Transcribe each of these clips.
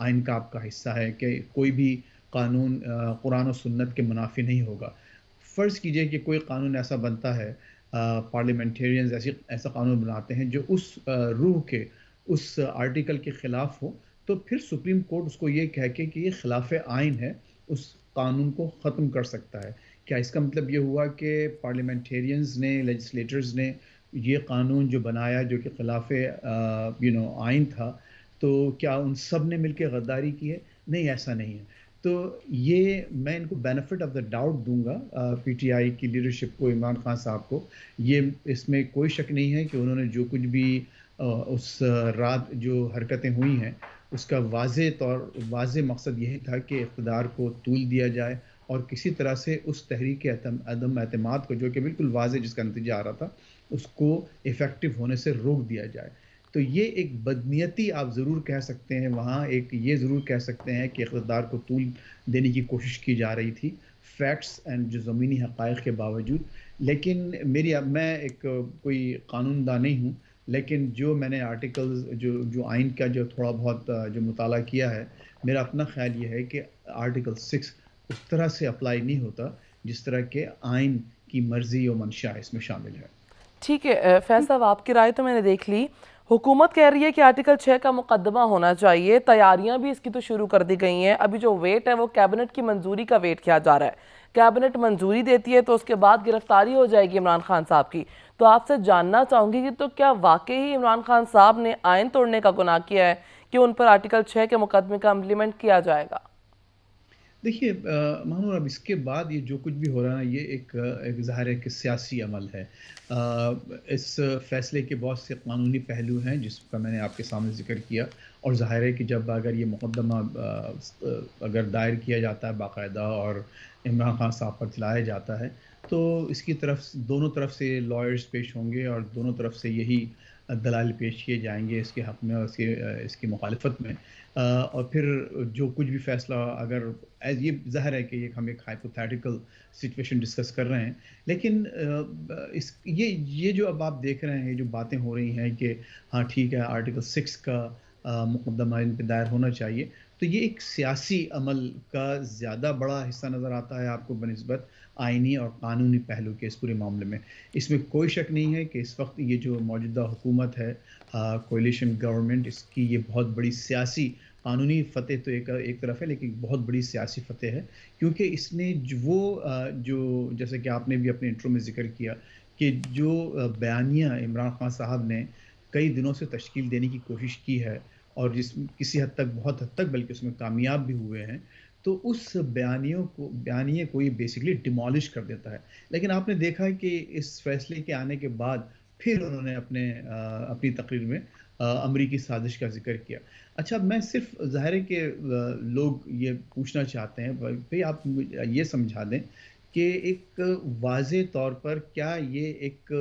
آئین کا آپ کا حصہ ہے کہ کوئی بھی قانون قرآن و سنت کے منافی نہیں ہوگا. فرض کیجئے کہ کوئی قانون ایسا بنتا ہے، پارلیمنٹیرینز ایسا قانون بناتے ہیں جو اس روح کے، اس آرٹیکل کے خلاف ہو، تو پھر سپریم کورٹ اس کو یہ کہہ کے کہ یہ خلاف آئین ہے، اس قانون کو ختم کر سکتا ہے. کیا اس کا مطلب یہ ہوا کہ پارلیمنٹیرینز نے، لیجسلیٹرز نے یہ قانون جو بنایا جو کہ خلاف آئین تھا، تو کیا ان سب نے مل کے غداری کی ہے؟ نہیں، ایسا نہیں ہے. تو یہ میں ان کو بینیفٹ آف دا ڈاؤٹ دوں گا، پی ٹی آئی کی لیڈرشپ کو، عمران خان صاحب کو. یہ اس میں کوئی شک نہیں ہے کہ انہوں نے جو کچھ بھی اس رات جو حرکتیں ہوئی ہیں، اس کا واضح مقصد یہی تھا کہ اقتدار کو طول دیا جائے اور کسی طرح سے اس تحریک عدم اعتماد کو، جو کہ بالکل واضح جس کا نتیجہ آ رہا تھا، اس کو افیکٹو ہونے سے روک دیا جائے. تو یہ ایک بدنیتی آپ ضرور کہہ سکتے ہیں، وہاں ایک یہ ضرور کہہ سکتے ہیں کہ اقتدار کو طول دینے کی کوشش کی جا رہی تھی، فیکٹس اینڈ جو زمینی حقائق کے باوجود. لیکن میں ایک کوئی قانون داں نہیں ہوں، لیکن جو میں نے آرٹیکلز جو آئین کا جو تھوڑا بہت جو مطالعہ کیا ہے، میرا اپنا خیال یہ ہے کہ آرٹیکل 6 اس طرح سے اپلائی نہیں ہوتا جس طرح کہ آئین کی مرضی و منشا اس میں شامل ہے. ٹھیک ہے فیض صاحب، آپ کی رائے تو میں نے دیکھ لی. حکومت کہہ رہی ہے کہ آرٹیکل 6 کا مقدمہ ہونا چاہیے، تیاریاں بھی اس کی تو شروع کر دی گئی ہیں. ابھی جو ویٹ ہے وہ کیبنٹ کی منظوری کا ویٹ کیا جا رہا ہے. کیبنٹ منظوری دیتی ہے تو اس کے بعد گرفتاری ہو جائے گی عمران خان صاحب کی. تو آپ سے جاننا چاہوں گی کہ تو کیا واقعی عمران خان صاحب نے آئین توڑنے کا گناہ کیا ہے کہ ان پر آرٹیکل 6 کے مقدمے کا امپلیمنٹ کیا جائے گا؟ دیکھیے مانور، اب اس کے بعد یہ جو کچھ بھی ہو رہا ہے یہ ایک ظاہر ہے کہ سیاسی عمل ہے. اس فیصلے کے بہت سے قانونی پہلو ہیں جس کا میں نے آپ کے سامنے ذکر کیا، اور ظاہر ہے کہ جب اگر یہ مقدمہ اگر دائر کیا جاتا ہے باقاعدہ اور عمران خان صاحب پر چلایا جاتا ہے، تو اس کی طرف دونوں طرف سے لائرز پیش ہوں گے اور دونوں طرف سے یہی دلائل پیش کیے جائیں گے اس کے حق میں اور اس کی مخالفت میں. اور پھر جو کچھ بھی فیصلہ، اگر یہ ظاہر ہے کہ ہم ایک ہائپوتھیٹیکل سچویشن ڈسکس کر رہے ہیں، لیکن یہ جو اب آپ دیکھ رہے ہیں، جو باتیں ہو رہی ہیں کہ ہاں ٹھیک ہے آرٹیکل 6 کا مقدمہ ان پہ دائر ہونا چاہیے، تو یہ ایک سیاسی عمل کا زیادہ بڑا حصہ نظر آتا ہے آپ کو بنسبت آئینی اور قانونی پہلو کے اس پورے معاملے میں. اس میں کوئی شک نہیں ہے کہ اس وقت یہ جو موجودہ حکومت ہے، کولیشن گورنمنٹ، اس کی یہ بہت بڑی سیاسی، قانونی فتح تو ایک طرف ہے لیکن بہت بڑی سیاسی فتح ہے، کیونکہ اس نے جو جیسے کہ آپ نے بھی اپنے انٹرو میں ذکر کیا کہ جو بیانیہ عمران خان صاحب نے کئی دنوں سے تشکیل دینے کی کوشش کی ہے، اور کسی حد تک، بہت حد تک بلکہ اس میں کامیاب بھی ہوئے ہیں، تو اس بیانیے کو یہ بیسیکلی ڈیمالش کر دیتا ہے. لیکن آپ نے دیکھا کہ اس فیصلے کے آنے کے بعد پھر انہوں نے اپنی تقریر میں امریکی سازش کا ذکر کیا. اچھا، میں صرف ظاہر ہے کہ لوگ یہ پوچھنا چاہتے ہیں، بھئی آپ یہ سمجھا دیں کہ ایک واضح طور پر کیا یہ ایک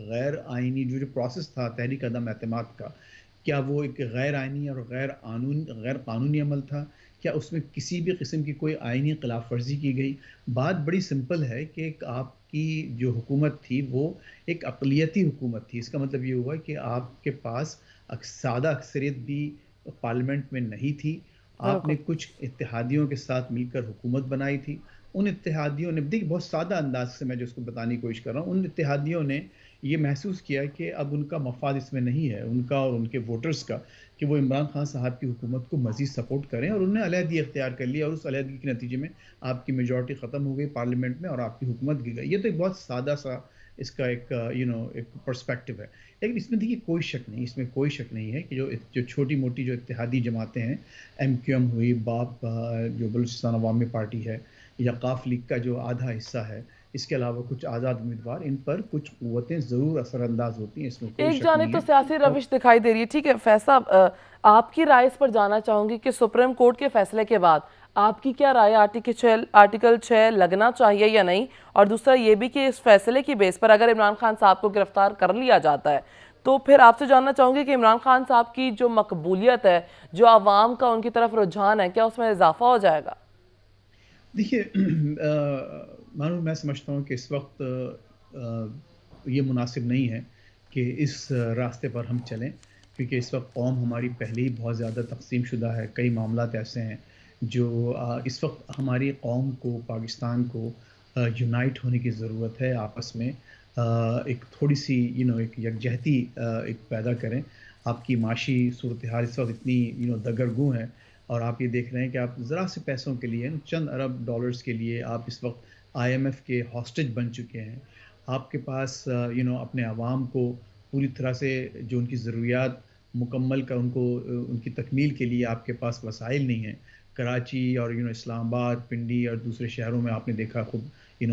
غیر آئینی جو پروسیس تھا تحریک عدم اعتماد کا، کیا وہ ایک غیر آئینی اور غیر قانونی عمل تھا؟ کیا اس میں کسی بھی قسم کی کوئی آئینی خلاف ورزی کی گئی؟ بات بڑی سمپل ہے کہ آپ کی جو حکومت تھی وہ ایک اقلیتی حکومت تھی. اس کا مطلب یہ ہوا کہ آپ کے پاس سادہ اکثریت بھی پارلیمنٹ میں نہیں تھی. آپ نے بالکل. کچھ اتحادیوں کے ساتھ مل کر حکومت بنائی تھی. ان اتحادیوں نے، دیکھیے بہت سادہ انداز سے میں جو اس کو بتانے کی کوشش کر رہا ہوں، ان اتحادیوں نے یہ محسوس کیا کہ اب ان کا مفاد اس میں نہیں ہے، ان کا اور ان کے ووٹرز کا، کہ وہ عمران خان صاحب کی حکومت کو مزید سپورٹ کریں، اور انہوں نے علیحدگی اختیار کر لی، اور اس علیحدگی کے نتیجے میں آپ کی میجورٹی ختم ہو گئی پارلیمنٹ میں اور آپ کی حکومت گر گئی. یہ تو ایک بہت سادہ سا اس کا ایک ایک پرسپیکٹو ہے. لیکن اس میں دیکھیے کوئی شک نہیں ہے کہ جو چھوٹی موٹی جو اتحادی جماعتیں ہیں، ایم کیو ایم ہوئی، باپ جو بلوچستان عوامی پارٹی ہے، یا قاف لیگ کا جو آدھا حصہ ہے، اس کے علاوہ کچھ آزاد امیدوار، ان پر کچھ قوتیں ضرور اثر انداز ہوتی ہیں، اس میں کوئی ایک شک جانب نہیں تو ہے. سیاسی اور روش دکھائی دے رہی ہے. ٹھیک ہے فیض صاحب، آپ کی رائے اس پر جانا چاہوں گی کہ سپریم کورٹ کے فیصلے کے بعد آپ کی کیا رائے، آرٹیکل 6 لگنا چاہیے یا نہیں؟ اور دوسرا یہ بھی کہ اس فیصلے کی بیس پر اگر عمران خان صاحب کو گرفتار کر لیا جاتا ہے تو پھر آپ سے جاننا چاہوں گی کہ عمران خان صاحب کی جو مقبولیت ہے، جو عوام کا ان کی طرف رجحان ہے، کیا اس میں اضافہ ہو جائے گا؟ دیکھیے میں سمجھتا ہوں کہ اس وقت یہ مناسب نہیں ہے کہ اس راستے پر ہم چلیں. کیونکہ اس وقت قوم ہماری پہلے ہی بہت زیادہ تقسیم شدہ ہے. کئی معاملات ایسے ہیں جو اس وقت ہماری قوم کو، پاکستان کو یونائٹ ہونے کی ضرورت ہے. آپس میں ایک تھوڑی سی ایک یکجہتی ایک پیدا کریں. آپ کی معاشی صورتحال اس وقت اتنی دگرگوں ہے، اور آپ یہ دیکھ رہے ہیں کہ آپ ذرا سے پیسوں کے لیے، چند ارب ڈالرز کے لیے آپ اس وقت IMF کے ہاسٹیج بن چکے ہیں. آپ کے پاس اپنے عوام کو پوری طرح سے جو ان کی ضروریات مکمل کر ان کی تکمیل کے لیے آپ کے پاس وسائل نہیں ہیں. کراچی اور اسلام آباد، پنڈی اور دوسرے شہروں میں آپ نے دیکھا خود،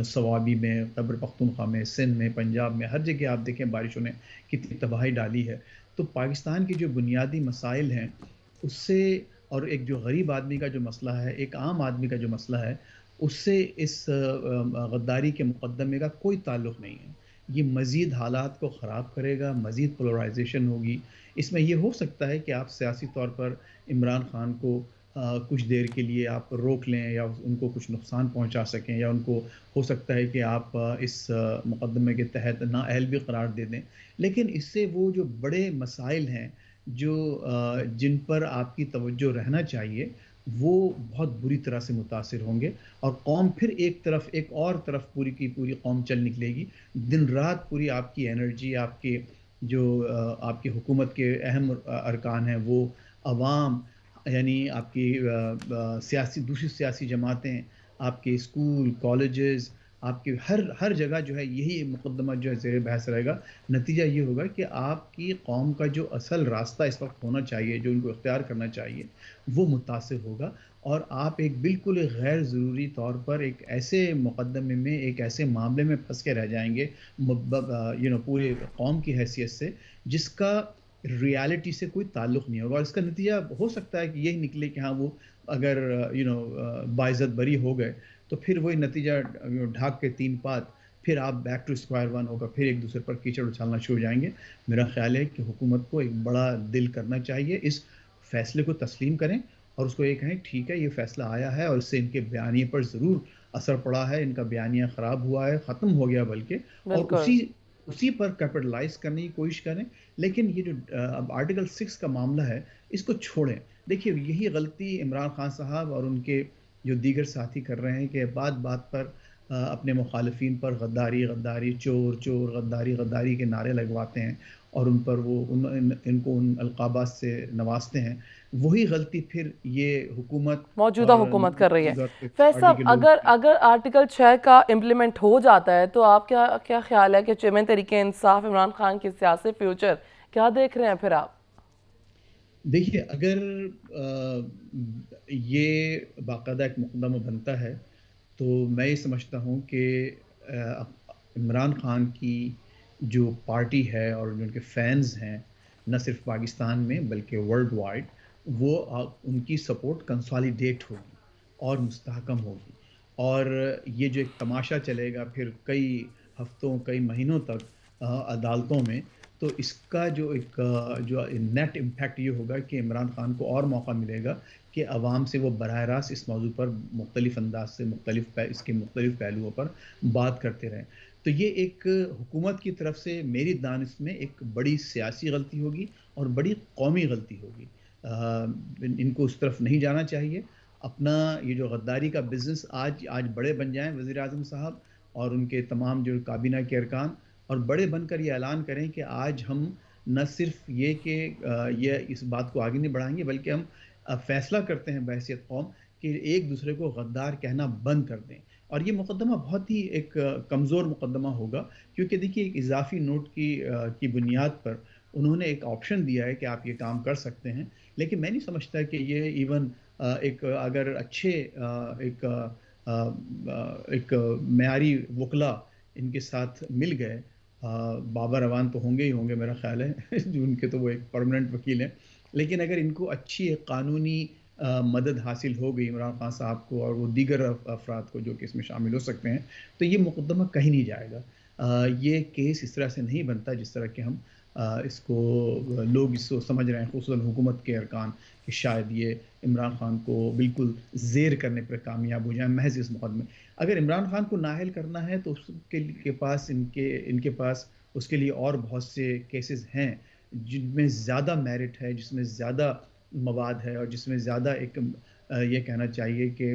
سوابی میں، خیبر پختونخوا میں، سندھ میں، پنجاب میں، ہر جگہ آپ دیکھیں بارشوں نے کتنی تباہی ڈالی ہے. تو پاکستان کی جو بنیادی مسائل ہیں اس سے، اور ایک جو غریب آدمی کا جو مسئلہ ہے، ایک عام آدمی کا جو مسئلہ ہے، اس سے اس غداری کے مقدمے کا کوئی تعلق نہیں ہے. یہ مزید حالات کو خراب کرے گا، مزید پولرائزیشن ہوگی. اس میں یہ ہو سکتا ہے کہ آپ سیاسی طور پر عمران خان کو کچھ دیر کے لیے آپ روک لیں، یا ان کو کچھ نقصان پہنچا سکیں، یا ان کو ہو سکتا ہے کہ آپ اس مقدمے کے تحت نااہل بھی قرار دے دیں. لیکن اس سے وہ جو بڑے مسائل ہیں جو جن پر آپ کی توجہ رہنا چاہیے، وہ بہت بری طرح سے متاثر ہوں گے. اور قوم پھر ایک اور طرف پوری کی پوری قوم چل نکلے گی. دن رات پوری آپ کی انرجی، آپ کے جو آپ کی حکومت کے اہم ارکان ہیں، وہ عوام، یعنی آپ کی دوسری سیاسی جماعتیں، آپ کے اسکول، کالجز، آپ کی ہر جگہ جو ہے یہی مقدمہ جو ہے زیر بحث رہے گا. نتیجہ یہ ہوگا کہ آپ کی قوم کا جو اصل راستہ اس وقت ہونا چاہیے، جو ان کو اختیار کرنا چاہیے، وہ متاثر ہوگا. اور آپ ایک بالکل غیر ضروری طور پر ایک ایسے مقدمے میں، ایک ایسے معاملے میں پھنس کے رہ جائیں گے پورے قوم کی حیثیت سے، جس کا ریالٹی سے کوئی تعلق نہیں ہوگا. اور اس کا نتیجہ ہو سکتا ہے کہ یہی نکلے کہ ہاں وہ اگر باعزت بری ہو گئے تو پھر وہی نتیجہ ڈھاک کے تین پات، پھر آپ بیک ٹو اسکوائر ون ہوگا، پھر ایک دوسرے پر کیچڑ اچھالنا شروع ہو جائیں گے. میرا خیال ہے کہ حکومت کو ایک بڑا دل کرنا چاہیے، اس فیصلے کو تسلیم کریں اور اس کو یہ کہیں ٹھیک ہے یہ فیصلہ آیا ہے، اور اس سے ان کے بیانیے پر ضرور اثر پڑا ہے، ان کا بیانیہ خراب ہوا ہے، ختم ہو گیا بلکہ، اور بالکل. اسی پر کیپٹلائز کرنے کی کوشش کریں. لیکن یہ جو اب آرٹیکل 6 کا معاملہ ہے، اس کو چھوڑیں. دیکھیے یہی غلطی عمران خان صاحب اور ان کے جو دیگر ساتھی کر رہے ہیں کہ بات بات پر اپنے مخالفین پر غداری غداری، چور چور، غداری غداری کے نعرے لگواتے ہیں، اور ان پر وہ ان کو ان القابات سے نوازتے ہیں. وہی غلطی پھر یہ حکومت موجودہ اور حکومت کر رہی ہے. فیض پارٹی صاحب، کے لوگ. اگر آرٹیکل 6 کا امپلیمنٹ ہو جاتا ہے تو آپ کیا خیال ہے کہ چیئرمین تحریک انصاف عمران خان کی سیاسی فیوچر کیا دیکھ رہے ہیں پھر آپ؟ دیکھیے اگر یہ باقاعدہ ایک مقدمہ بنتا ہے تو میں یہ سمجھتا ہوں کہ عمران خان کی جو پارٹی ہے اور جو ان کے فینز ہیں، نہ صرف پاکستان میں بلکہ ورلڈ وائڈ، وہ ان کی سپورٹ کنسالیڈیٹ ہوگی اور مستحکم ہوگی. اور یہ جو ایک تماشا چلے گا پھر کئی ہفتوں، کئی مہینوں تک عدالتوں میں، تو اس کا جو نیٹ امپیکٹ یہ ہوگا کہ عمران خان کو اور موقع ملے گا کہ عوام سے وہ براہ راست اس موضوع پر مختلف انداز سے اس کے مختلف پہلوؤں پر بات کرتے رہیں. تو یہ ایک حکومت کی طرف سے میری دانش میں ایک بڑی سیاسی غلطی ہوگی اور بڑی قومی غلطی ہوگی. ان کو اس طرف نہیں جانا چاہیے. اپنا یہ جو غداری کا بزنس آج بڑے بن جائیں وزیر اعظم صاحب اور ان کے تمام جو کابینہ کے ارکان، اور بڑے بن کر یہ اعلان کریں کہ آج ہم نہ صرف یہ کہ یہ اس بات کو آگے نہیں بڑھائیں گے، بلکہ ہم فیصلہ کرتے ہیں بحیثیت قوم کہ ایک دوسرے کو غدار کہنا بند کر دیں. اور یہ مقدمہ بہت ہی ایک کمزور مقدمہ ہوگا، کیونکہ دیکھیے ایک اضافی نوٹ کی بنیاد پر انہوں نے ایک آپشن دیا ہے کہ آپ یہ کام کر سکتے ہیں. لیکن میں نہیں سمجھتا کہ یہ ایون ایک اگر اچھے ایک معیاری وکلا ان کے ساتھ مل گئے، بابر اعوان تو ہوں گے میرا خیال ہے جو ان کے تو وہ ایک پرماننٹ وکیل ہیں. لیکن اگر ان کو اچھی ایک قانونی مدد حاصل ہو گئی عمران خان صاحب کو اور وہ دیگر افراد کو جو کہ اس میں شامل ہو سکتے ہیں، تو یہ مقدمہ کہیں نہیں جائے گا. یہ کیس اس طرح سے نہیں بنتا جس طرح کہ ہم اس کو لوگ اس کو سمجھ رہے ہیں، خصوصاً حکومت کے ارکان، کہ شاید یہ عمران خان کو بالکل زیر کرنے پر کامیاب ہو جائیں محض اس مقدمے. اگر عمران خان کو نااہل کرنا ہے تو اس کے پاس ان کے پاس اس کے لیے اور بہت سے کیسز ہیں جن میں زیادہ میرٹ ہے، جس میں زیادہ مواد ہے اور جس میں زیادہ ایک یہ کہنا چاہیے کہ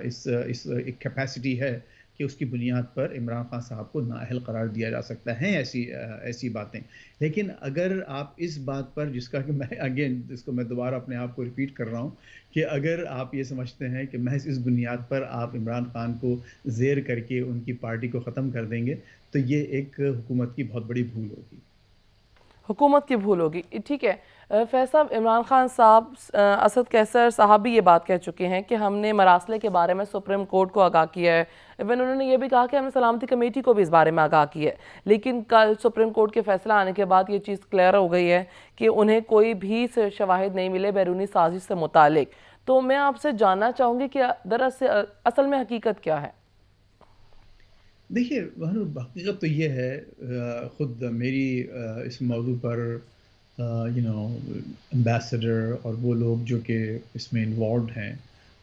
اس ایک کیپیسٹی ہے کہ اس کی بنیاد پر عمران خان صاحب کو نااہل قرار دیا جا سکتا ہے، ایسی باتیں. لیکن اگر آپ اس بات پر، جس کا کہ میں اگین اس کو میں دوبارہ اپنے آپ کو ریپیٹ کر رہا ہوں، کہ اگر آپ یہ سمجھتے ہیں کہ محض اس بنیاد پر آپ عمران خان کو زیر کر کے ان کی پارٹی کو ختم کر دیں گے تو یہ ایک حکومت کی بہت بڑی بھول ہوگی. حکومت کی بھول ہوگی. ٹھیک ہے فیض صاحب، عمران خان صاحب اسد کیسر صاحب بھی یہ بات کہہ چکے ہیں کہ ہم نے مراسلے کے بارے میں سپریم کورٹ کو آگاہ کیا ہے. ایون انہوں نے یہ بھی کہا کہ ہم نے سلامتی کمیٹی کو بھی اس بارے میں آگاہ کیا ہے. لیکن کل سپریم کورٹ کے فیصلہ آنے کے بعد یہ چیز کلیئر ہو گئی ہے کہ انہیں کوئی بھی شواہد نہیں ملے بیرونی سازش سے متعلق. تو میں آپ سے جاننا چاہوں گی کہ دراصل اصل میں حقیقت کیا ہے؟ دیکھیے حقیقت تو یہ ہے، خود میری اس موضوع پر امبیسڈر اور وہ لوگ جو کہ اس میں انوالوڈ ہیں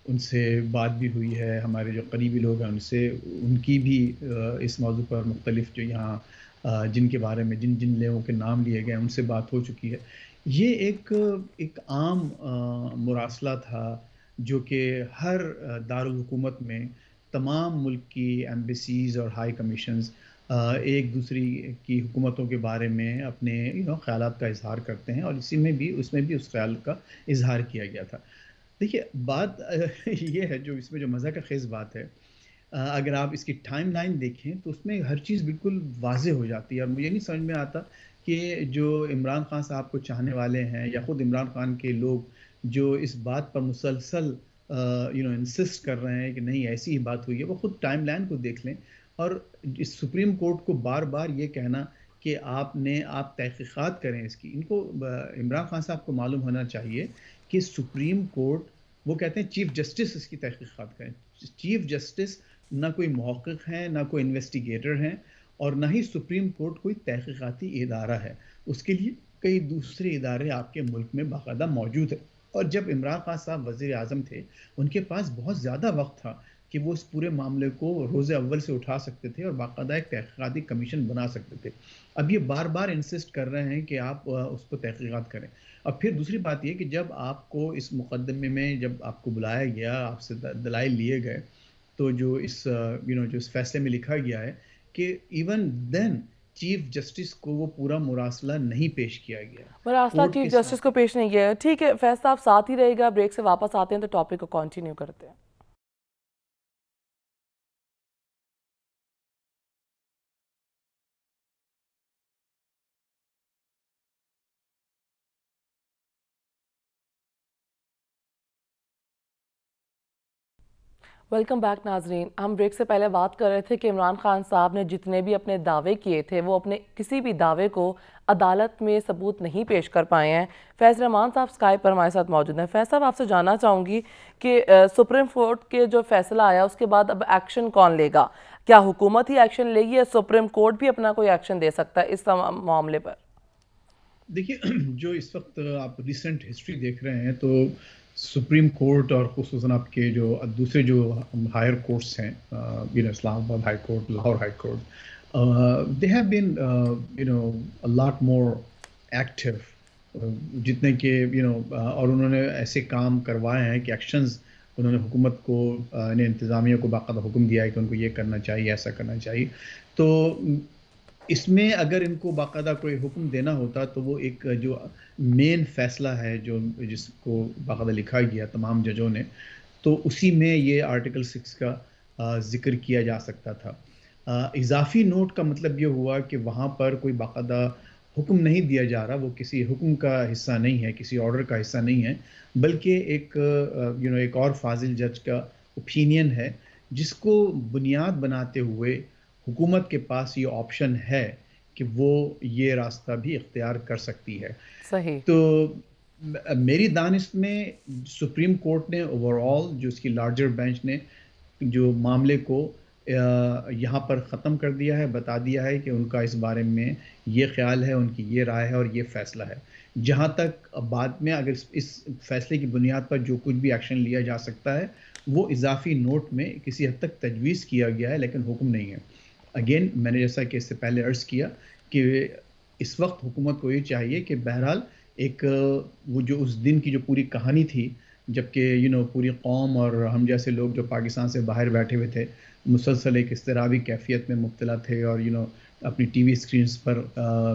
ان سے بات بھی ہوئی ہے، ہمارے جو قریبی لوگ ہیں ان سے، ان کی بھی اس موضوع پر مختلف جو یہاں جن کے بارے میں جن لوگوں کے نام لیے گئے ان سے بات ہو چکی ہے. یہ ایک عام مراسلہ تھا جو کہ ہر دارالحکومت میں تمام ملک کی ایمبیسیز اور ہائی کمیشنز ایک دوسری کی حکومتوں کے بارے میں اپنے خیالات کا اظہار کرتے ہیں، اور اس میں بھی اس خیال کا اظہار کیا گیا تھا. دیکھیے بات یہ ہے، جو اس میں جو مزہ کا خیز بات ہے، اگر آپ اس کی ٹائم لائن دیکھیں تو اس میں ہر چیز بالکل واضح ہو جاتی ہے. اور مجھے نہیں سمجھ میں آتا کہ جو عمران خان صاحب کو چاہنے والے ہیں یا خود عمران خان کے لوگ جو اس بات پر مسلسل انسسٹ کر رہے ہیں کہ نہیں ایسی ہی بات ہوئی ہے، وہ خود ٹائم لائن کو دیکھ لیں. اور اس سپریم کورٹ کو بار بار یہ کہنا کہ آپ تحقیقات کریں اس کی، ان کو عمران خان صاحب کو معلوم ہونا چاہیے کہ سپریم کورٹ، وہ کہتے ہیں چیف جسٹس اس کی تحقیقات کریں. چیف جسٹس نہ کوئی محقق ہیں، نہ کوئی انویسٹیگیٹر ہیں، اور نہ ہی سپریم کورٹ کوئی تحقیقاتی ادارہ ہے. اس کے لیے کئی دوسرے ادارے آپ کے ملک میں باقاعدہ موجود ہیں. اور جب عمران خان صاحب وزیر اعظم تھے ان کے پاس بہت زیادہ وقت تھا کہ وہ اس پورے معاملے کو روز اول سے اٹھا سکتے تھے اور باقاعدہ ایک تحقیقاتی کمیشن بنا سکتے تھے. اب یہ بار بار انسسٹ کر رہے ہیں کہ آپ اس کو تحقیقات کریں. اب پھر دوسری بات یہ کہ جب آپ کو اس مقدمے میں جب آپ کو بلایا گیا، آپ سے دلائل لیے گئے، تو جو اس فیصلے میں لکھا گیا ہے کہ ایون دین چیف جسٹس کو وہ پورا مراسلہ نہیں پیش کیا گیا مراسلہ کورٹ کے چیف جسٹس ساتھ. کو پیش نہیں کیا ہے. ٹھیک ہے فیض صاحب ساتھ ہی رہے گا، بریک سے واپس آتے ہیں تو ٹاپک کو کنٹینیو کرتے ہیں. ویلکم بیک ناظرین. ہم بریک سے پہلے بات کر رہے تھے کہ عمران خان صاحب نے جتنے بھی اپنے دعوے کیے تھے وہ اپنے کسی بھی دعوے کو عدالت میں ثبوت نہیں پیش کر پائے ہیں. فیض رحمان صاحب اسکائپ پر ہمارے ساتھ موجود ہیں. فیض صاحب آپ سے جاننا چاہوں گی کہ سپریم کورٹ کے جو فیصلہ آیا اس کے بعد اب ایکشن کون لے گا؟ کیا حکومت ہی ایکشن لے گی یا سپریم کورٹ بھی اپنا کوئی ایکشن دے سکتا ہے اس معاملے پر؟ دیکھیے جو اس وقت آپ ریسنٹ ہسٹری دیکھ رہے ہیں تو سپریم کورٹ اور خصوصاً آپ کے جو دوسرے جو ہائر کورٹس ہیں، اسلام آباد high court, Lahore high court, they have been lot more active, جتنے کہ اور انہوں نے ایسے کام کروائے ہیں کہ ایکشنز انہوں نے حکومت کو، انتظامیہ کو باقاعدہ حکم دیا ہے کہ ان کو یہ کرنا چاہیے، ایسا کرنا چاہیے. تو اس میں اگر ان کو باقاعدہ کوئی حکم دینا ہوتا تو وہ ایک جو مین فیصلہ ہے جس کو باقاعدہ لکھا گیا تمام ججوں نے، تو اسی میں یہ آرٹیکل 6 کا ذکر کیا جا سکتا تھا. اضافی نوٹ کا مطلب یہ ہوا کہ وہاں پر کوئی باقاعدہ حکم نہیں دیا جا رہا، وہ کسی حکم کا حصہ نہیں ہے، کسی آرڈر کا حصہ نہیں ہے، بلکہ ایک اور فاضل جج کا اوپینین ہے جس کو بنیاد بناتے ہوئے حکومت کے پاس یہ آپشن ہے کہ وہ یہ راستہ بھی اختیار کر سکتی ہے. صحیح. تو میری دانش میں سپریم کورٹ نے اوور آل، جو اس کی لارجر بینچ نے جو معاملے کو یہاں پر ختم کر دیا ہے، بتا دیا ہے کہ ان کا اس بارے میں یہ خیال ہے، ان کی یہ رائے ہے اور یہ فیصلہ ہے. جہاں تک بعد میں اگر اس فیصلے کی بنیاد پر جو کچھ بھی ایکشن لیا جا سکتا ہے وہ اضافی نوٹ میں کسی حد تک تجویز کیا گیا ہے، لیکن حکم نہیں ہے. اگین میں نے جیسا کہ اس سے پہلے عرض کیا کہ اس وقت حکومت کو یہ چاہیے کہ بہرحال ایک وہ جو اس دن کی جو پوری کہانی تھی، جبکہ پوری قوم اور ہم جیسے لوگ جو پاکستان سے باہر بیٹھے ہوئے تھے مسلسل ایک اضطرابی کیفیت میں مبتلا تھے، اور اپنی ٹی وی اسکرینس پر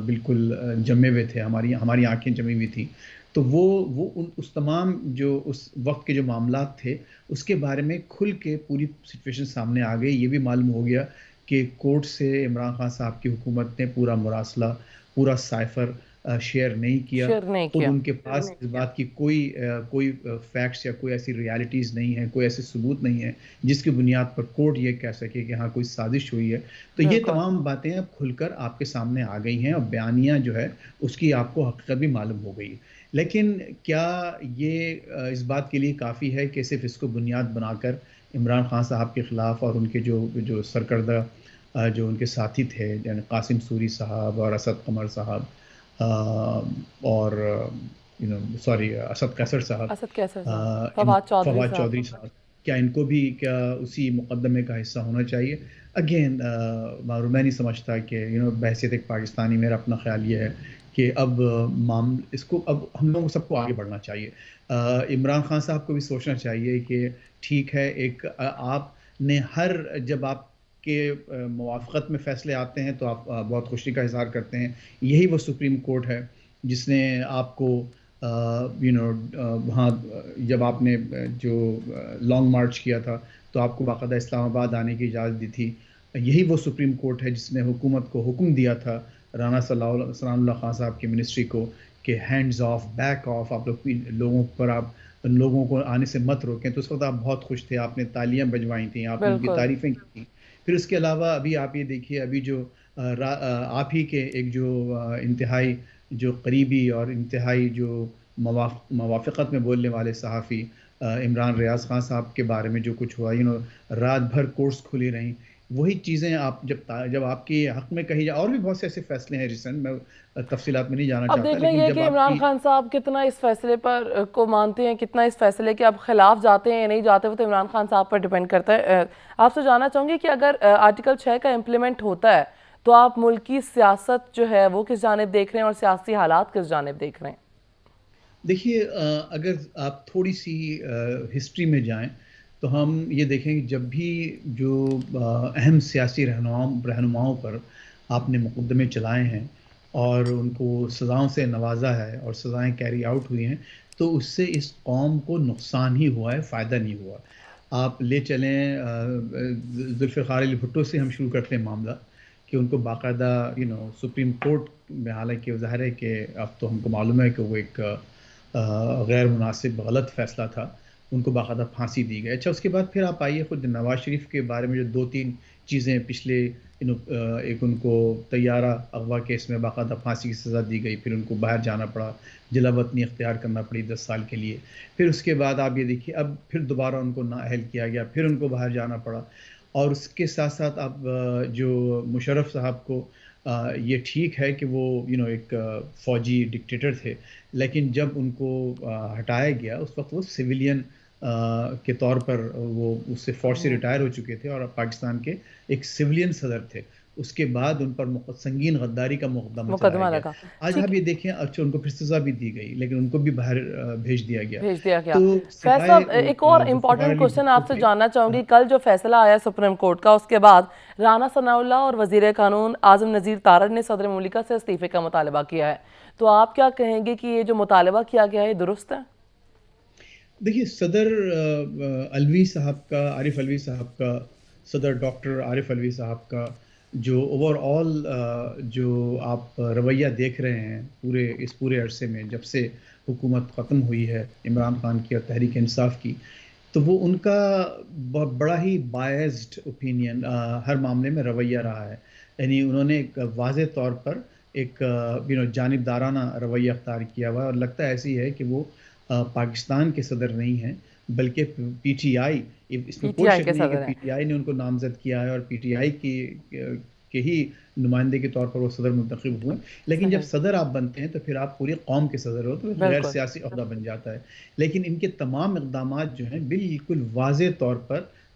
بالکل جمے ہوئے تھے، ہماری آنکھیں جمی ہوئی تھیں، تو وہ اس تمام جو اس وقت کے جو معاملات تھے اس کے بارے میں کھل کے پوری سچویشن سامنے آ گئی. یہ بھی معلوم ہو گیا کہ کورٹ سے عمران خان صاحب کی حکومت نے پورا مراسلہ، پورا سائفر شیئر نہیں کیا. شیئر نہیں خود کیا. ان کے پاس اس بات کی کوئی فیکٹس یا کوئی ایسی ریالٹیز نہیں ہے، کوئی ایسے ثبوت نہیں ہے جس کی بنیاد پر کورٹ یہ کہہ سکے کہ ہاں کوئی سازش ہوئی ہے. تو یہ بالکل. تمام باتیں اب کھل کر آپ کے سامنے آ گئی ہیں، اور بیانیہ جو ہے اس کی آپ کو حقیقت بھی معلوم ہو گئی. لیکن کیا یہ اس بات کے لیے کافی ہے کہ صرف اس کو بنیاد بنا کر عمران خان صاحب کے خلاف اور ان کے جو سرکردہ جو ان کے ساتھی تھے، یعنی قاسم سوری صاحب اور اسد قمر صاحب اور اسد قیصر صاحب، اسد کیسر صاحب، فواد چودھری فواد صاحب. چودھری صاحب، کیا ان کو بھی اسی مقدمے کا حصہ ہونا چاہیے؟ اگین میں نہیں سمجھتا کہ بحیثیت ایک پاکستانی میرا اپنا خیال یہ ہے کہ اب اس کو اب ہم لوگوں سب کو آگے بڑھنا چاہیے. عمران خان صاحب کو بھی سوچنا چاہیے کہ ٹھیک ہے، ایک آپ نے جب آپ کے موافقت میں فیصلے آتے ہیں تو آپ بہت خوشی کا اظہار کرتے ہیں. یہی وہ سپریم کورٹ ہے جس نے آپ کو وہاں جب آپ نے جو لانگ مارچ کیا تھا تو آپ کو باقاعدہ اسلام آباد آنے کی اجازت دی تھی. یہی وہ سپریم کورٹ ہے جس نے حکومت کو حکم دیا تھا، رانا سلام اللہ خان صاحب کی منسٹری کو، کہ ہینڈز آف، بیک آف، آپ لوگوں پر آپ ان لوگوں کو آنے سے مت روکیں. تو اس وقت آپ بہت خوش تھے، آپ نے تالیاں بجوائی تھیں، آپ نے ان کی بالکل. تعریفیں کی تھیں. پھر اس کے علاوہ ابھی آپ یہ دیکھیے، ابھی جو آپ ہی کے ایک جو انتہائی جو قریبی اور انتہائی جو موافقت میں بولنے والے صحافی عمران ریاض خان صاحب کے بارے میں جو کچھ ہوا، رات بھر کورٹس کھلی رہیں، وہی چیزیں آپ جب آپ کے حق میں کہی جائے. اور بھی بہت سے ایسے فیصلے ہیں ریسنٹ، میں تفصیلات میں نہیں جانا اب چاہتا، دیکھ لیں لیکن یہ جب کہ آپ عمران کی خان صاحب کتنا اس فیصلے پر کو مانتے ہیں، کتنا اس فیصلے کے اب خلاف جاتے ہیں یا نہیں جاتے، وہ تو عمران خان صاحب پر ڈیپینڈ کرتا ہے. آپ سے جاننا چاہوں گی کہ اگر آرٹیکل 6 کا امپلیمنٹ ہوتا ہے تو آپ ملکی سیاست جو ہے وہ کس جانب دیکھ رہے ہیں اور سیاسی حالات کس جانب دیکھ رہے ہیں؟ دیکھیے، اگر آپ تھوڑی سی ہسٹری میں جائیں تو ہم یہ دیکھیں کہ جب بھی جو اہم سیاسی رہنماؤں پر آپ نے مقدمے چلائے ہیں اور ان کو سزاؤں سے نوازا ہے اور سزائیں کیری آؤٹ ہوئی ہیں، تو اس سے اس قوم کو نقصان ہی ہوا ہے، فائدہ نہیں ہوا. آپ لے چلیں ذوالفقار علی بھٹو سے ہم شروع کرتے ہیں معاملہ، کہ ان کو باقاعدہ سپریم کورٹ میں، حالانکہ ظاہر ہے کہ اب تو ہم کو معلوم ہے کہ وہ ایک غیر مناسب غلط فیصلہ تھا، ان کو باقاعدہ پھانسی دی گئی. اچھا، اس کے بعد پھر آپ آئیے خود نواز شریف کے بارے میں جو 2-3 چیزیں پچھلے ایک ان کو طیارہ اغوا کیس میں باقاعدہ پھانسی کی سزا دی گئی، پھر ان کو باہر جانا پڑا، جلا وطنی اختیار کرنا پڑی 10 سال کے لیے. پھر اس کے بعد آپ یہ دیکھیے اب پھر دوبارہ ان کو نااہل کیا گیا، پھر ان کو باہر جانا پڑا. اور اس کے ساتھ ساتھ اب جو مشرف صاحب کو یہ ٹھیک ہے کہ وہ ایک فوجی ڈکٹیٹر تھے، لیکن جب ان کو ہٹایا گیا اس وقت وہ سویلین کے طور پر وہ اس سے فوج سے ریٹائر ہو چکے تھے اور پاکستان کے ایک سویلین صدر تھے. اس کے بعد ان پر سنگین غداری کا مقدمہ چلایا گیا. لگا. آج ٹھیک آپ ہے، یہ دیکھیں، اچھا ان کو پھر سزا بھی دی گئی لیکن ان کو بھی باہر بھیج دیا گیا. بھیج دیا گیا. تو فیض سوائے صاحب، ایک اور ذوالفقار امپورٹنٹ علی کوشچن بھٹو آپ سے کے جاننا چاہوں گی. کل جو فیصلہ آیا سپریم کورٹ کا، اس کے بعد رانا ثناء اللہ اور وزیر قانون اعظم نذیر تارڑ نے صدر مملکت سے استعفے کا مطالبہ کیا ہے. تو آپ کیا کہیں گے کہ یہ جو مطالبہ کیا گیا ہے درست ہے؟ دیکھیے، صدر عارف علوی صاحب کا، صدر ڈاکٹر عارف علوی صاحب کا جو اوور آل جو آپ رویہ دیکھ رہے ہیں اس پورے عرصے میں، جب سے حکومت ختم ہوئی ہے عمران خان کی اور تحریک انصاف کی، تو وہ ان کا بڑا ہی بائزڈ اوپینین ہر معاملے میں رویہ رہا ہے. یعنی انہوں نے ایک واضح طور پر ایک جانبدارانہ رویہ اختیار کیا ہوا ہے، اور لگتا ایسی ہے کہ وہ پاکستان کے صدر نہیں ہیں بلکہ پی ٹی آئی، اس میں پی ٹی کوئی آئی شک کے نہیں ہے کہ صدر ہیں. پی ٹی آئی نے ان کو نامزد کیا ہے اور پی ٹی آئی کے ہی نمائندے کے طور پر وہ صدر منتخب ہوئے. لیکن جب صحیح. صدر آپ بنتے ہیں تو پھر آپ پوری قوم کے صدر ہو، تو غیر بالکل. سیاسی عہدہ بن جاتا ہے. لیکن ان کے تمام اقدامات جو ہیں بالکل واضح طور پر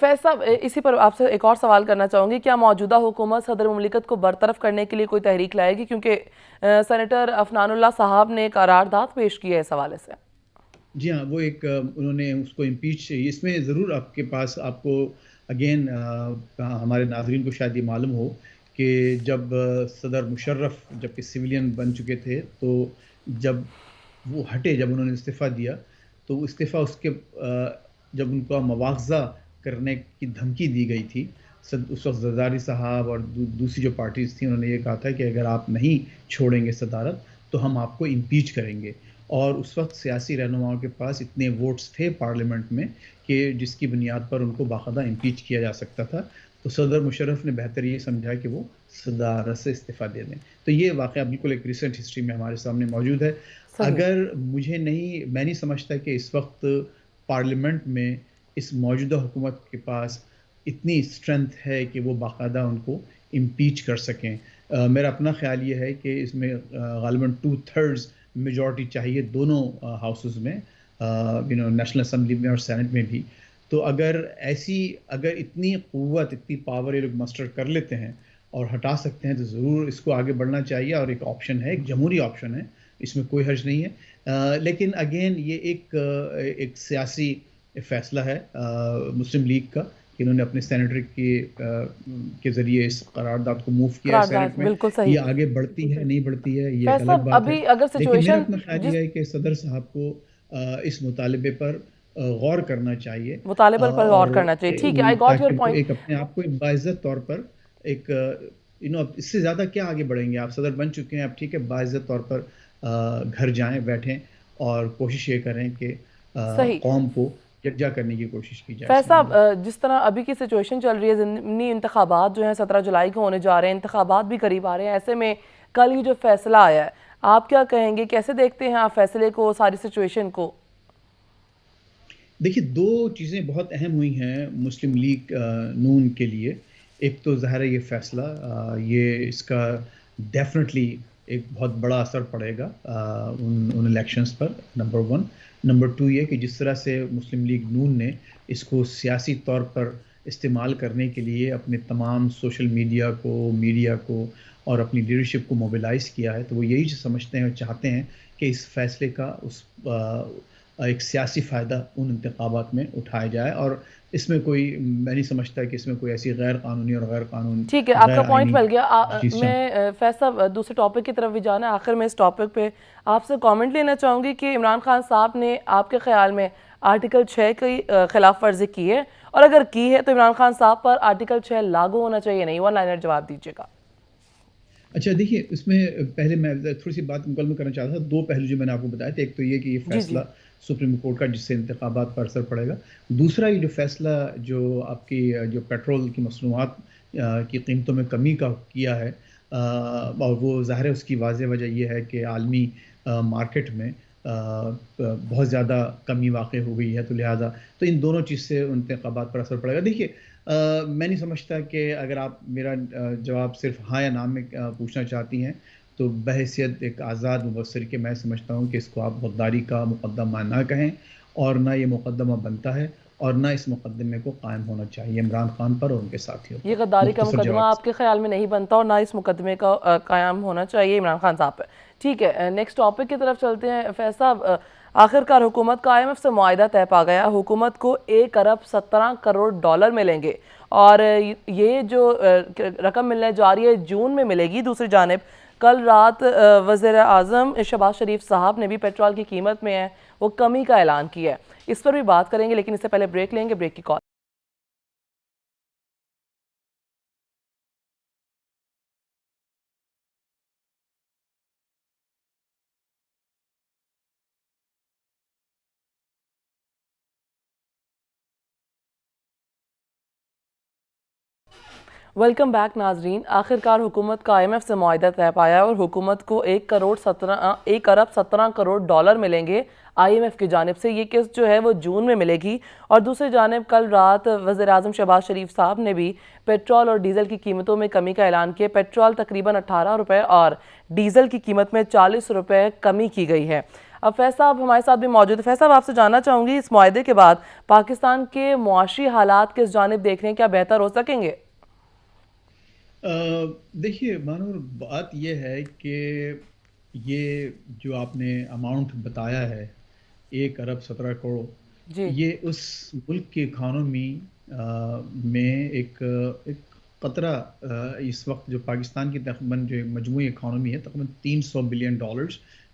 فیض صاحب اسی پر آپ سے ایک اور سوال کرنا چاہوں گی کیا موجودہ حکومت صدر مملکت کو برطرف کرنے کے لیے کوئی تحریک لائے گی کیونکہ سینیٹر افنان اللہ صاحب نے قرارداد پیش کی ہے اس حوالے سے جی ہاں، وہ ایک انہوں نے اس کو امپیچ، اس میں ضرور آپ کے پاس آپ کو اگین ہمارے ناظرین کو شاید یہ معلوم ہو کہ جب صدر مشرف جب کہ سویلین بن چکے تھے، تو جب وہ ہٹے، جب انہوں نے استعفیٰ دیا، تو استعفیٰ اس کے جب ان کا مواخذہ کرنے کی دھمکی دی گئی تھی، اس وقت زرداری صاحب اور دوسری جو پارٹیز تھیں، انہوں نے یہ کہا تھا کہ اگر آپ نہیں چھوڑیں گے صدارت تو ہم آپ کو امپیچ کریں گے. اور اس وقت سیاسی رہنماؤں کے پاس اتنے ووٹس تھے پارلیمنٹ میں کہ جس کی بنیاد پر ان کو باقاعدہ امپیچ کیا جا سکتا تھا. تو صدر مشرف نے بہتر یہ سمجھا کہ وہ صدارت سے استعفیٰ دے دیں. تو یہ واقعہ بالکل ایک ریسنٹ ہسٹری میں ہمارے سامنے موجود ہے. صحیح اگر میں نہیں سمجھتا کہ اس وقت پارلیمنٹ میں اس موجودہ حکومت کے پاس اتنی اسٹرینتھ ہے کہ وہ باقاعدہ ان کو امپیچ کر سکیں. میرا اپنا خیال یہ ہے کہ اس میں غالباً 2/3 میجورٹی چاہیے دونوں ہاؤسز میں، نیشنل اسمبلی میں اور سینٹ میں بھی. تو اگر اتنی قوت، اتنی پاور یہ لوگ مسٹر کر لیتے ہیں اور ہٹا سکتے ہیں تو ضرور اس کو آگے بڑھنا چاہیے. اور ایک آپشن ہے، ایک جمہوری آپشن ہے، اس میں کوئی حرج نہیں ہے. لیکن اگین یہ ایک سیاسی فیصلہ ہے مسلم لیگ کا کہ انہوں نے اپنے سینیٹر کے ذریعے اس قرارداد کو موو کیا ہے سینٹ قرارداد میں. بالکل صحیح. یہ آگے بڑھتی ہے نہیں بڑھتی ہے یہ ایک فیض الگ صاحب بات ہے. ابھی اگر لیکن میرا سچویشن اپنا خیال یہ ہے کہ صدر صاحب کو اس مطالبے پر غور کرنا چاہیے مطالبہ پر غور اور کرنا چاہیے. ٹھیک ہے آئی گاٹ یور تاکہ پوائنٹ. ایک اپنے آپ کو ایک باعزت طور پر ایک اس سے زیادہ کیا آگے بڑھیں گے. آپ صدر بن چکے ہیں، اب ٹھیک ہے، باعزت طور پر گھر جائیں، بیٹھیں اور کوشش یہ کریں کہ صحیح. قوم کو یکجا کرنے کی کوشش کی جائے. فیض صاحب جس طرح ابھی کی سچویشن چل رہی ہے، ضمنی انتخابات جو ہیں 17 جولائی کو ہونے جا رہے ہیں، انتخابات بھی قریب آ رہے ہیں، ایسے میں کل ہی جو فیصلہ آیا ہے آپ کیا کہیں گے، کیسے دیکھتے ہیں آپ فیصلے کو، ساری سچویشن کو؟ دیکھیے، دو چیزیں بہت اہم ہوئی ہیں مسلم لیگ نون کے لیے. ایک تو ظاہر ہے یہ فیصلہ، یہ اس کا ڈیفینیٹلی ایک بہت بڑا اثر پڑے گا ان الیکشنز پر، نمبر 1. نمبر 2 یہ کہ جس طرح سے مسلم لیگ نون نے اس کو سیاسی طور پر استعمال کرنے کے لیے اپنے تمام سوشل میڈیا کو اور اپنی لیڈرشپ کو موبیلائز کیا ہے، تو وہ یہی سمجھتے ہیں اور چاہتے ہیں کہ اس فیصلے کا ایک سیاسی فائدہ ان انتخابات میں اٹھایا جائے. اور اس میں میں نہیں سمجھتا کہ اس میں کوئی ایسی غیر قانونی اور غیر قانون ٹھیک ہے، آپ کا پوائنٹ مل گیا. چیز میں فیض صاحب دوسرے ٹاپک کی طرف بھی جانا ہے. آخر میں اس ٹاپک پہ آپ سے کامنٹ لینا چاہوں گی کہ عمران خان صاحب نے آپ کے خیال میں آرٹیکل 6 کی خلاف ورزی کی ہے، اور اگر کی ہے تو عمران خان صاحب پر آرٹیکل 6 لاگو ہونا چاہیے نہیں؟ 1 لائنر جواب دیجیے گا. اچھا دیکھیے، اس میں پہلے میں تھوڑی سی بات مکمل کرنا چاہتا تھا. 2 پہلو جو میں نے آپ کو بتایا تھے، ایک تو یہ کہ یہ فیصلہ سپریم کورٹ کا جس سے انتخابات پر اثر پڑے گا. دوسرا یہ جو فیصلہ جو آپ کی جو پیٹرول کی مصنوعات کی قیمتوں میں کمی کا کیا ہے، اور وہ ظاہر ہے اس کی واضح وجہ یہ ہے کہ عالمی مارکیٹ میں بہت زیادہ کمی واقع ہو گئی ہے، تو لہٰذا تو ان دونوں چیز سے انتخابات پر اثر پڑے گا. دیکھیے، میں نہیں سمجھتا کہ اگر آپ میرا جواب صرف ہاں یا نہ میں پوچھنا چاہتی ہیں تو بحیثیت ایک آزاد مبصر کے میں سمجھتا ہوں کہ اس کو آپ غداری کا مقدمہ نہ کہیں، اور نہ یہ مقدمہ بنتا ہے، اور نہ اس مقدمے کو قائم ہونا چاہیے عمران خان پر اور ان کے ساتھیوں پر. یہ غداری کا مختصر مقدمہ جواب. آپ کے خیال میں نہیں بنتا اور نہ اس مقدمے کا قیام ہونا چاہیے عمران خان صاحب پر. ٹھیک ہے، نیکسٹ ٹاپک کی طرف چلتے ہیں. فیض صاحب آخر کار حکومت کا IMF سے معاہدہ طے پا گیا. حکومت کو 1 ارب 17 کروڑ ڈالر ملیں گے، اور یہ جو رقم ملنے جا رہی ہے جون میں ملے گی. دوسری جانب کل رات وزیر اعظم شہباز شریف صاحب نے بھی پیٹرول کی قیمت میں ہے وہ کمی کا اعلان کیا ہے. اس پر بھی بات کریں گے، لیکن اس سے پہلے بریک لیں گے. بریک کی کال. ویلکم بیک ناظرین. آخر کار حکومت کا IMF سے معاہدہ طے پایا اور حکومت کو 1 ارب 17 کروڑ ڈالر ملیں گے IMF کی جانب سے. یہ قسط جو ہے وہ جون میں ملے گی. اور دوسری جانب کل رات وزیر اعظم شہباز شریف صاحب نے بھی پیٹرول اور ڈیزل کی قیمتوں میں کمی کا اعلان کیا. پیٹرول تقریباً 18 روپے اور ڈیزل کی قیمت میں 40 روپے کمی کی گئی ہے. اب فیض صاحب ہمارے ساتھ بھی موجود ہے. فیض صاحب، آپ سے جاننا چاہوں گی اس معاہدے کے بعد پاکستان کے معاشی حالات کس جانب دیکھ رہے ہیں، کیا بہتر ہو سکیں گے؟ دیکھیے مانور، بات یہ ہے کہ یہ جو آپ نے اماؤنٹ بتایا ہے 1 ارب 17 کروڑ، جی یہ اس ملک کی اکانومی میں ایک قطرہ اس وقت جو پاکستان کی تقریباً جو مجموعی اکانومی ہے تقریباً $300 بلین،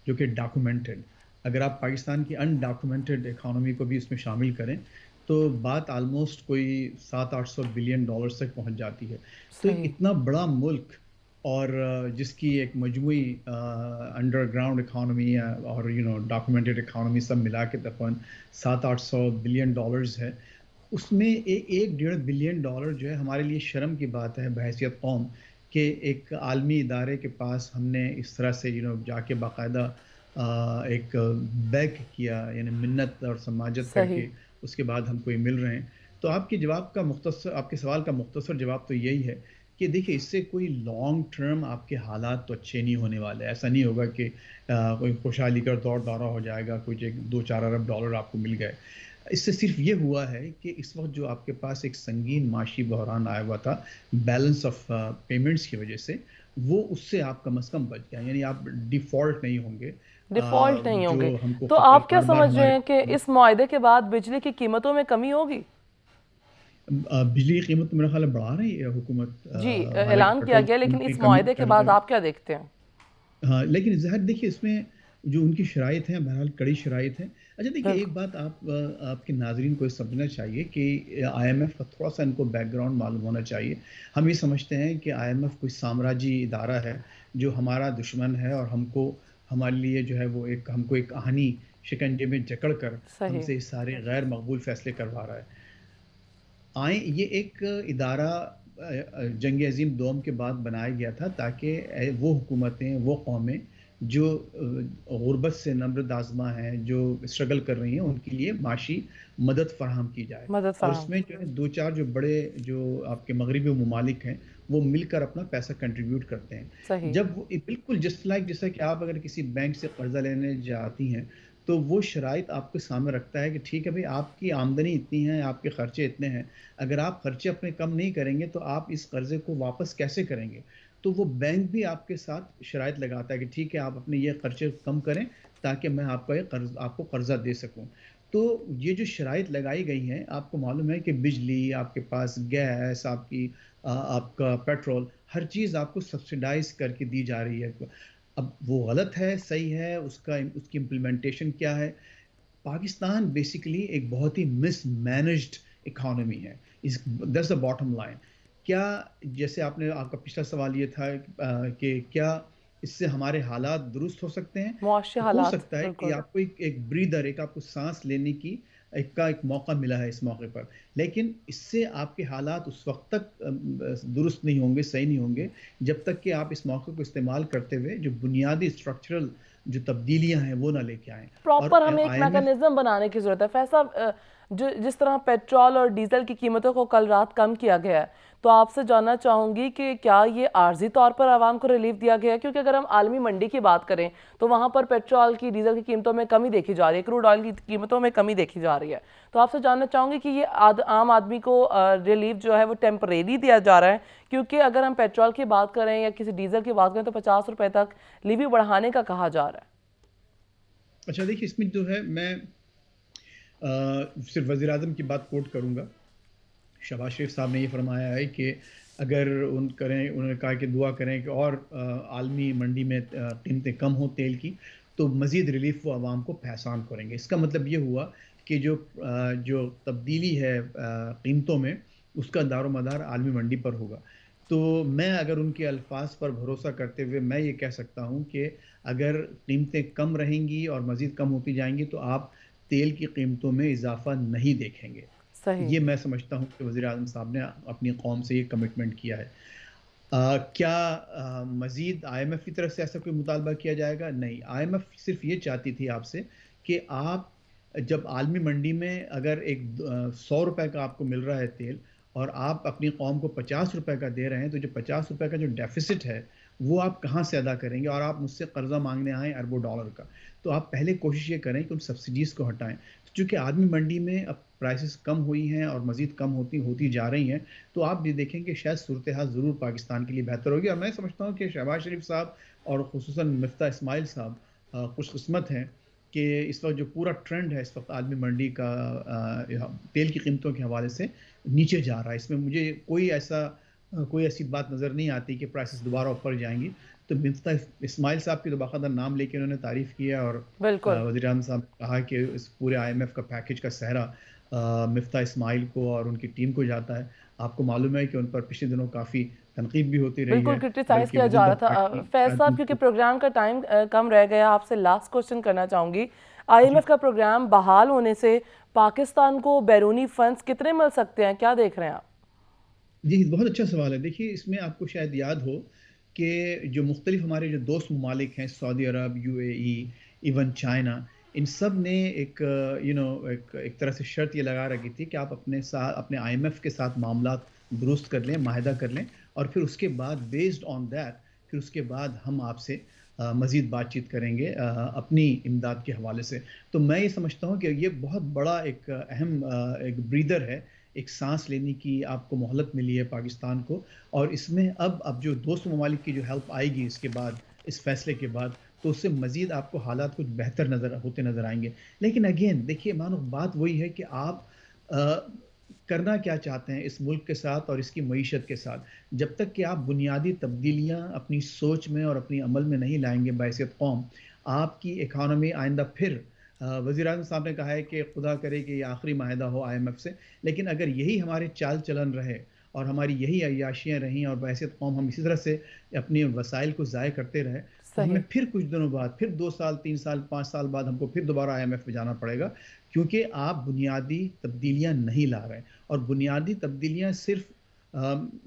جو کہ ڈاکومنٹڈ. اگر آپ پاکستان کی انڈاکومنٹڈ اکانومی کو بھی اس میں شامل کریں تو بات آلموسٹ کوئی $700-800 بلین تک پہنچ جاتی ہے. تو ایک صحیح. اتنا بڑا ملک اور جس کی ایک مجموعی انڈر گراؤنڈ اکانومی اور ڈاکومنٹڈ اکانومی سب ملا کے تقریباً $700-800 بلین ہے. اس میں $1-1.5 بلین جو ہے ہمارے لیے شرم کی بات ہے بحیثیت قوم کہ ایک عالمی ادارے کے پاس ہم نے اس طرح سے جا کے باقاعدہ ایک بیگ کیا، یعنی منت اور سماجت کر صحیح. کے اس کے بعد ہم کوئی مل رہے ہیں. تو آپ کے سوال کا مختصر جواب تو یہی ہے کہ دیکھیں اس سے کوئی لانگ ٹرم آپ کے حالات تو اچھے نہیں ہونے والے. ایسا نہیں ہوگا کہ کوئی خوشحالی کا دور دورہ ہو جائے گا، کچھ $2-4 ارب آپ کو مل گئے. اس سے صرف یہ ہوا ہے کہ اس وقت جو آپ کے پاس ایک سنگین معاشی بحران آیا ہوا تھا بیلنس آف پیمنٹس کی وجہ سے، وہ اس سے آپ کم از کم بچ گیا، یعنی آپ ڈیفالٹ نہیں ہوں گے. ڈیفالٹ نہیں ہوں جو گے. ہم کو تو خطرہ آپ کیا بار بار سمجھ رہے ہمارے ہیں کہ اس معاہدے کے بعد بجلی کی قیمتوں میں کمی ہوگی؟ بجلی کی قیمت تو میرا خیال ہے بڑھا رہی ہے حکومت، جی حالانکہ اعلان کیا پیٹرول گیا، کی لیکن قیمت میں اس کمی معاہدے کے کر بعد دیں. آپ کیا دیکھتے ہیں؟ ہاں لیکن ظاہر دیکھیے اس میں جو ان کی شرائط ہیں بہرحال کڑی شرائط ہیں. اچھا دیکھیے ایک بالکل. بات آپ کے ناظرین کو سمجھنا چاہیے کہ IMF کا تھوڑا سا ان کو بیک گراؤنڈ معلوم ہونا چاہیے. ہم یہ سمجھتے ہیں کہ IMF کوئی سامراجی ادارہ ہے جو ہمارا دشمن ہے اور ہمارے لیے جو ہے وہ ہم کو ایک آہنی شکنجے میں جکڑ کر ہم صحیح. سے سارے غیر مقبول فیصلے کروا رہا ہے. یہ ایک ادارہ جنگ عظیم دوم کے بعد بنایا گیا تھا تاکہ وہ حکومتیں، وہ قومیں جو غربت سے نبرد آزما ہیں، جو اسٹرگل کر رہی ہیں، ان کے لیے معاشی مدد فراہم کی جائے. مدد اور اس فراہم میں کی جو ہے جائے. 2-4 جو بڑے جو آپ کے مغربی ممالک ہیں وہ مل کر اپنا پیسہ کنٹریبیوٹ کرتے ہیں. صحیح. جب وہ بالکل جیسا کہ آپ اگر کسی بینک سے قرضہ لینے جاتی ہیں تو وہ شرائط آپ کے سامنے رکھتا ہے کہ ٹھیک ہے بھئی آپ کی آمدنی اتنی ہے، آپ کے خرچے اتنے ہیں، اگر آپ خرچے اپنے کم نہیں کریں گے تو آپ اس قرضے کو واپس کیسے کریں گے. تو وہ بینک بھی آپ کے ساتھ شرائط لگاتا ہے کہ ٹھیک ہے آپ اپنے یہ خرچے کم کریں تاکہ میں آپ کو قرضہ دے سکوں. تو یہ جو شرائط لگائی گئی ہیں، آپ کو معلوم ہے کہ بجلی، آپ کے پاس گیس، آپ کا پیٹرول، ہر چیز آپ کو سبسیڈائز کر کے دی جا رہی ہے. اب وہ غلط ہے، صحیح ہے، اس کی امپلیمنٹیشن کیا ہے. پاکستان بیسیکلی ایک بہت ہی مس مینجڈ اکانومی ہے. That's the bottom line. کیا جیسے آپ کا پچھلا سوال یہ تھا کہ کیا اس سے ہمارے حالات درست ہو سکتے ہیں؟ معاشی ہو حالات سکتا ہے کہ بالکل. آپ کو ایک بریدر، آپ کو سانس لینے کی ایک موقع ملا ہے اس موقع پر، لیکن اس سے آپ کے حالات اس وقت تک درست نہیں ہوں گے، صحیح نہیں ہوں گے جب تک کہ آپ اس موقع کو استعمال کرتے ہوئے جو بنیادی اسٹرکچرل جو تبدیلیاں ہیں وہ نہ لے کے آئیں. اور پراپر ہمیں ایک IMF میکانزم بنانے کی ضرورت ہے. فیصل، جس طرح پیٹرول اور ڈیزل کی قیمتوں کو کل رات کم کیا گیا ہے، تو آپ سے جاننا چاہوں گی کہ کیا یہ عارضی طور پر عوام کو ریلیف دیا گیا ہے؟ کیونکہ اگر ہم عالمی منڈی کی بات کریں تو وہاں پر پیٹرول کی، ڈیزل کی قیمتوں میں کمی دیکھی جا رہی ہے، کروڈ آئل کی قیمتوں میں کمی دیکھی جا رہی ہے. تو آپ سے جاننا چاہوں گی کہ یہ عام آدمی کو ریلیف جو ہے وہ ٹیمپریری دیا جا رہا ہے؟ کیونکہ اگر ہم پیٹرول کی بات کریں یا کسی ڈیزل کی بات کریں تو $50 تک لیوی بڑھانے کا کہا جا رہا ہے. اچھا دیکھیے اس میں جو ہے میں صرف وزیر اعظم کی بات کوٹ کروں گا. شہباز شریف صاحب نے یہ فرمایا ہے کہ اگر انہوں نے کہا کہ دعا کریں کہ اور عالمی منڈی میں قیمتیں کم ہوں تیل کی تو مزید ریلیف وہ عوام کو فراہم کریں گے. اس کا مطلب یہ ہوا کہ جو تبدیلی ہے قیمتوں میں اس کا دار و مدار عالمی منڈی پر ہوگا. تو میں اگر ان کے الفاظ پر بھروسہ کرتے ہوئے میں یہ کہہ سکتا ہوں کہ اگر قیمتیں کم رہیں گی اور مزید کم ہوتی جائیں گی تو آپ تیل کی قیمتوں میں اضافہ نہیں دیکھیں گے. صحیح. یہ میں سمجھتا ہوں کہ وزیر اعظم صاحب نے اپنی قوم سے یہ کمٹمنٹ کیا ہے. کیا مزید IMF کی طرف سے ایسا کوئی مطالبہ کیا جائے گا؟ نہیں. IMF صرف یہ چاہتی تھی آپ سے کہ آپ جب عالمی منڈی میں اگر ایک $100 کا آپ کو مل رہا ہے تیل اور آپ اپنی قوم کو $50 کا دے رہے ہیں تو جو $50 کا جو ڈیفیسٹ ہے وہ آپ کہاں سے ادا کریں گے؟ اور آپ مجھ سے قرضہ مانگنے آئیں اربوں ڈالر کا، تو آپ پہلے کوشش یہ کریں کہ ان سبسڈیز کو ہٹائیں۔ چونکہ عالمی منڈی میں اب پرائسز کم ہوئی ہیں اور مزید کم ہوتی جا رہی ہیں، تو آپ بھی دیکھیں کہ شاید صورتحال ضرور پاکستان کے لیے بہتر ہوگی۔ اور میں سمجھتا ہوں کہ شہباز شریف صاحب اور خصوصاً مفتاح اسماعیل صاحب خوش قسمت ہیں کہ اس وقت جو پورا ٹرینڈ ہے اس وقت عالمی منڈی کا تیل کی قیمتوں کے حوالے سے نیچے جا رہا ہے۔ اس میں مجھے کوئی ایسی بات نظر نہیں آتی کہ پرائسز دوبارہ اوپر جائیں گی۔ تو مفتاح اسماعیل صاحب کی تو باقاعدہ نام لے کے انہوں نے تعریف کیا، اور بالکل وزیر اعظم صاحب نے کہا کہ اس پورے IMF کا پیکج کا سہرا مفتاح اسماعیل کو اور ان کی ٹیم کو جاتا ہے۔ آپ کو معلوم ہے کہ ان پر پچھلے دنوں کافی تنقید بھی ہوتی رہی بالکل ہے، کرٹیسائز بلکہ کیا ود جا ان رہا دا تھا۔ پارٹی فیض صاحب کیونکہ پروگرام کا ٹائم کم رہ گیا، آپ سے لاسٹ کوسچن کرنا چاہوں گی، IMF کا پروگرام بحال ہونے سے پاکستان کو بیرونی فنڈز کتنے مل سکتے ہیں؟ کیا دیکھ رہے ہیں آپ؟ جی بہت اچھا سوال ہے۔ دیکھیے اس میں آپ کو شاید یاد ہو کہ جو مختلف ہمارے جو دوست ممالک ہیں، سعودی عرب، UAE، ایون چائنا، ان سب نے ایک طرح سے شرط یہ لگا رکھی تھی کہ آپ اپنے IMF کے ساتھ معاملات درست کر لیں، معاہدہ کر لیں، اور پھر اس کے بعد بیسڈ آن دیٹ پھر اس کے بعد ہم آپ سے مزید بات چیت کریں گے اپنی امداد کے حوالے سے۔ تو میں یہ سمجھتا ہوں کہ یہ بہت بڑا ایک اہم ایک بریدر ہے، ایک سانس لینے کی آپ کو مہلت ملی ہے پاکستان کو۔ اور اس میں اب جو دوست ممالک کی جو ہیلپ آئے گی اس کے بعد، اس فیصلے کے بعد، تو اس سے مزید آپ کو حالات کچھ بہتر نظر آئیں گے۔ لیکن اگین دیکھیے مانو بات وہی ہے کہ آپ کرنا کیا چاہتے ہیں اس ملک کے ساتھ اور اس کی معیشت کے ساتھ۔ جب تک کہ آپ بنیادی تبدیلیاں اپنی سوچ میں اور اپنی عمل میں نہیں لائیں گے بحیثیت قوم، آپ کی اکانومی آئندہ پھر وزیر اعظم صاحب نے کہا ہے کہ خدا کرے کہ یہ آخری معاہدہ ہو IMF سے، لیکن اگر یہی ہمارے چال چلن رہے اور ہماری یہی عیاشیاں رہیں اور بحیثیت قوم ہم اسی طرح سے اپنے وسائل کو ضائع کرتے رہے، تو ہمیں صحیح۔ پھر کچھ دنوں بعد، پھر 2 سال 3 سال 5 سال بعد ہم کو پھر دوبارہ IMF میں جانا پڑے گا، کیونکہ آپ بنیادی تبدیلیاں نہیں لا رہے۔ اور بنیادی تبدیلیاں صرف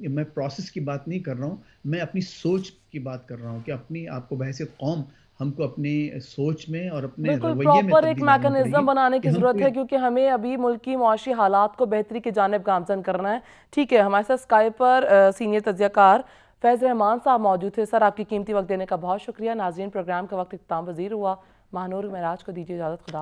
میں پروسیس کی بات نہیں کر رہا ہوں، میں اپنی سوچ کی بات کر رہا ہوں کہ آپ کو بحیثیت قوم ہم کو اپنی سوچ میں اور اپنے بالکل رویے میں پراپر ایک تبدیلی لانی پڑے میکنزم گی بنانے کہ کی ہم ضرورت کوئی ہے، کیونکہ ہمیں ابھی ملک کی معاشی حالات کو بہتری کی جانب گامزن کرنا ہے۔ ٹھیک ہے، ہمارے ساتھ اسکائپ پر سینئر تجزیہ کار فیض رحمان صاحب موجود تھے۔ سر آپ کی قیمتی وقت دینے کا بہت شکریہ۔ ناظرین، پروگرام کا وقت اختتام پذیر ہوا۔ ماہنور معراج کو دیجیے اجازت۔ خدا